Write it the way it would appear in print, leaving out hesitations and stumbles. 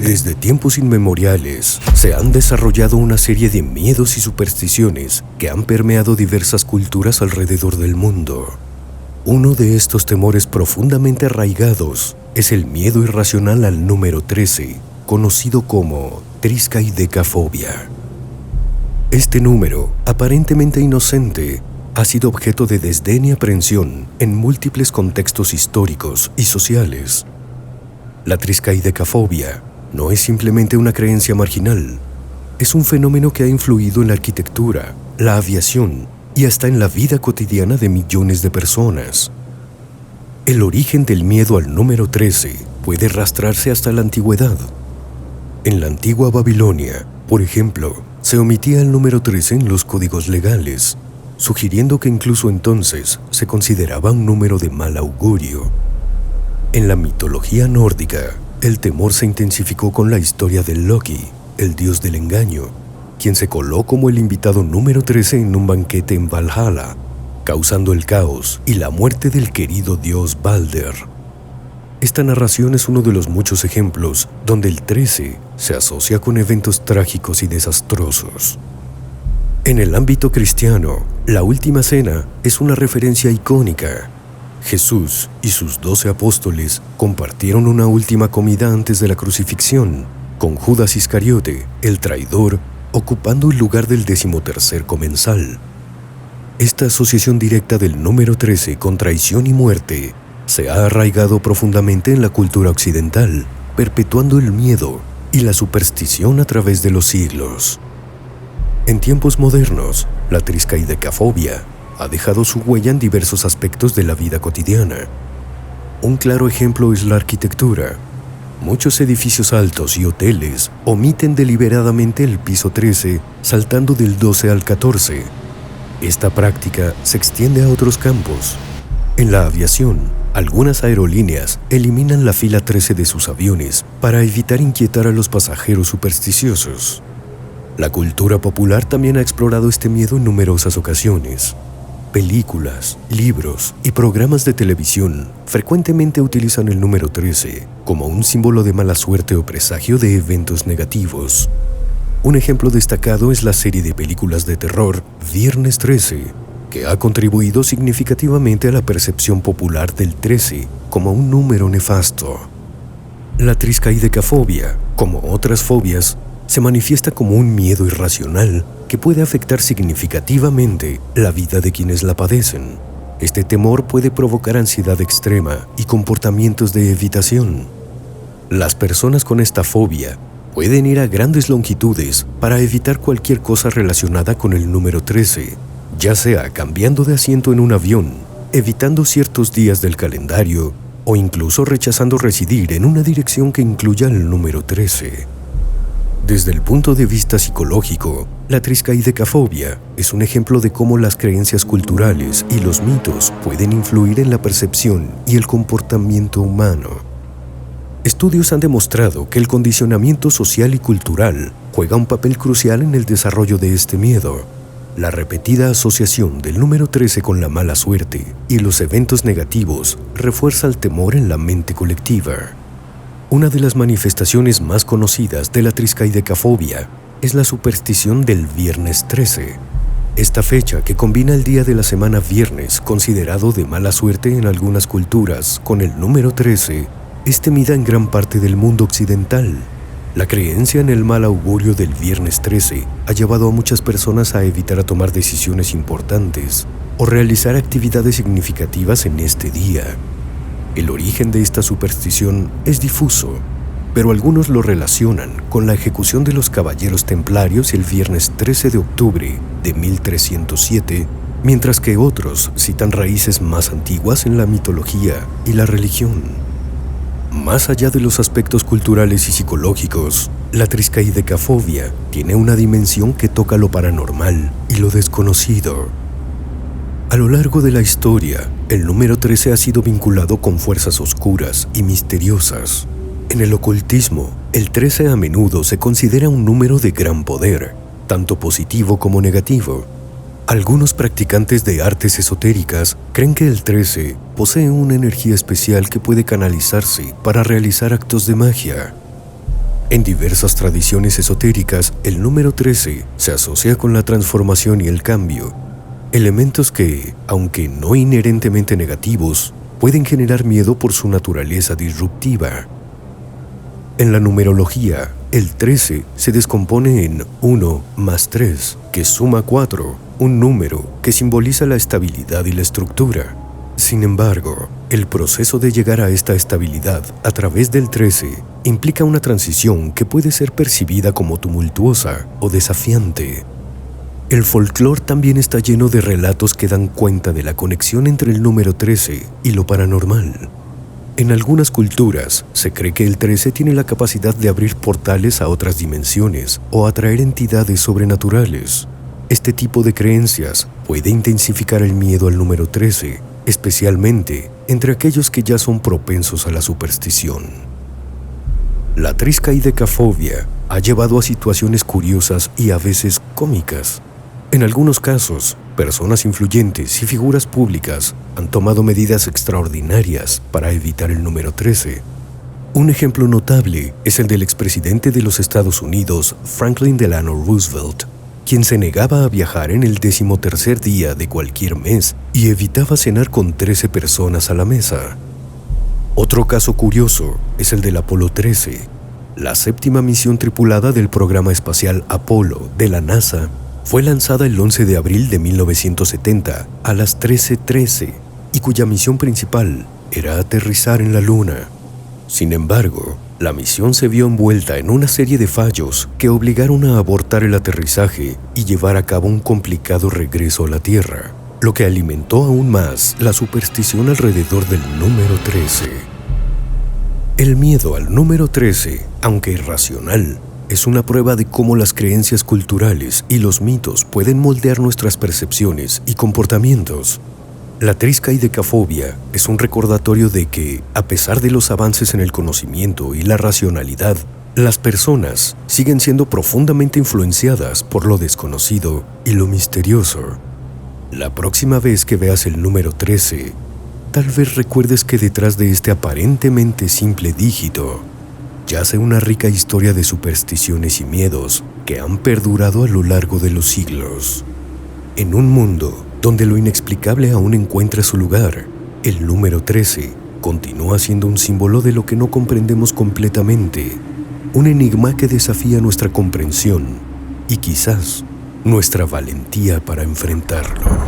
Desde tiempos inmemoriales, se han desarrollado una serie de miedos y supersticiones que han permeado diversas culturas alrededor del mundo. Uno de estos temores profundamente arraigados es el miedo irracional al número 13, conocido como triskaidekafobia. Este número, aparentemente inocente, ha sido objeto de desdén y aprensión en múltiples contextos históricos y sociales. La triskaidekafobia no es simplemente una creencia marginal, es un fenómeno que ha influido en la arquitectura, la aviación y hasta en la vida cotidiana de millones de personas. El origen del miedo al número 13 puede rastrearse hasta la antigüedad. En la antigua Babilonia, por ejemplo, se omitía el número 13 en los códigos legales, sugiriendo que incluso entonces se consideraba un número de mal augurio. En la mitología nórdica, el temor se intensificó con la historia de Loki, el dios del engaño, quien se coló como el invitado número 13 en un banquete en Valhalla, causando el caos y la muerte del querido dios Balder. Esta narración es uno de los muchos ejemplos donde el 13 se asocia con eventos trágicos y desastrosos. En el ámbito cristiano, la Última Cena es una referencia icónica. Jesús y sus 12 apóstoles compartieron una última comida antes de la crucifixión, con Judas Iscariote, el traidor, ocupando el lugar del 13º comensal. Esta asociación directa del número 13 con traición y muerte se ha arraigado profundamente en la cultura occidental, perpetuando el miedo y la superstición a través de los siglos. En tiempos modernos, la triskaidekafobia ha dejado su huella en diversos aspectos de la vida cotidiana. Un claro ejemplo es la arquitectura. Muchos edificios altos y hoteles omiten deliberadamente el piso 13, saltando del 12 al 14. Esta práctica se extiende a otros campos. En la aviación, algunas aerolíneas eliminan la fila 13 de sus aviones para evitar inquietar a los pasajeros supersticiosos. La cultura popular también ha explorado este miedo en numerosas ocasiones. Películas, libros y programas de televisión frecuentemente utilizan el número 13 como un símbolo de mala suerte o presagio de eventos negativos. Un ejemplo destacado es la serie de películas de terror Viernes 13, que ha contribuido significativamente a la percepción popular del 13 como un número nefasto. La triskaidekafobia, como otras fobias, se manifiesta como un miedo irracional que puede afectar significativamente la vida de quienes la padecen. Este temor puede provocar ansiedad extrema y comportamientos de evitación. Las personas con esta fobia pueden ir a grandes longitudes para evitar cualquier cosa relacionada con el número 13, ya sea cambiando de asiento en un avión, evitando ciertos días del calendario o incluso rechazando residir en una dirección que incluya el número 13. Desde el punto de vista psicológico, la triskaidekafobia es un ejemplo de cómo las creencias culturales y los mitos pueden influir en la percepción y el comportamiento humano. Estudios han demostrado que el condicionamiento social y cultural juega un papel crucial en el desarrollo de este miedo. La repetida asociación del número 13 con la mala suerte y los eventos negativos refuerza el temor en la mente colectiva. Una de las manifestaciones más conocidas de la triskaidekafobia es la superstición del Viernes 13. Esta fecha, que combina el día de la semana viernes, considerado de mala suerte en algunas culturas, con el número 13, es temida en gran parte del mundo occidental. La creencia en el mal augurio del Viernes 13 ha llevado a muchas personas a evitar tomar decisiones importantes o realizar actividades significativas en este día. El origen de esta superstición es difuso, pero algunos lo relacionan con la ejecución de los caballeros templarios el viernes 13 de octubre de 1307, mientras que otros citan raíces más antiguas en la mitología y la religión. Más allá de los aspectos culturales y psicológicos, la triskaidekafobia tiene una dimensión que toca lo paranormal y lo desconocido. A lo largo de la historia, el número 13 ha sido vinculado con fuerzas oscuras y misteriosas. En el ocultismo, el 13 a menudo se considera un número de gran poder, tanto positivo como negativo. Algunos practicantes de artes esotéricas creen que el 13 posee una energía especial que puede canalizarse para realizar actos de magia. En diversas tradiciones esotéricas, el número 13 se asocia con la transformación y el cambio, elementos que, aunque no inherentemente negativos, pueden generar miedo por su naturaleza disruptiva. En la numerología, el 13 se descompone en 1 más 3, que suma 4, un número que simboliza la estabilidad y la estructura. Sin embargo, el proceso de llegar a esta estabilidad a través del 13 implica una transición que puede ser percibida como tumultuosa o desafiante. El folclore también está lleno de relatos que dan cuenta de la conexión entre el número 13 y lo paranormal. En algunas culturas, se cree que el 13 tiene la capacidad de abrir portales a otras dimensiones o atraer entidades sobrenaturales. Este tipo de creencias puede intensificar el miedo al número 13, especialmente entre aquellos que ya son propensos a la superstición. La triskaidekafobia ha llevado a situaciones curiosas y a veces cómicas. En algunos casos, personas influyentes y figuras públicas han tomado medidas extraordinarias para evitar el número 13. Un ejemplo notable es el del expresidente de los Estados Unidos, Franklin Delano Roosevelt, quien se negaba a viajar en el 13º día de cualquier mes y evitaba cenar con 13 personas a la mesa. Otro caso curioso es el del Apolo 13, la séptima misión tripulada del programa espacial Apolo de la NASA. Fue lanzada el 11 de abril de 1970 a las 13:13 y cuya misión principal era aterrizar en la Luna. Sin embargo, la misión se vio envuelta en una serie de fallos que obligaron a abortar el aterrizaje y llevar a cabo un complicado regreso a la Tierra, lo que alimentó aún más la superstición alrededor del número 13. El miedo al número 13, aunque irracional, es una prueba de cómo las creencias culturales y los mitos pueden moldear nuestras percepciones y comportamientos. La triskaidekafobia es un recordatorio de que, a pesar de los avances en el conocimiento y la racionalidad, las personas siguen siendo profundamente influenciadas por lo desconocido y lo misterioso. La próxima vez que veas el número 13, tal vez recuerdes que detrás de este aparentemente simple dígito yace una rica historia de supersticiones y miedos que han perdurado a lo largo de los siglos. En un mundo donde lo inexplicable aún encuentra su lugar, el número 13 continúa siendo un símbolo de lo que no comprendemos completamente, un enigma que desafía nuestra comprensión y quizás nuestra valentía para enfrentarlo.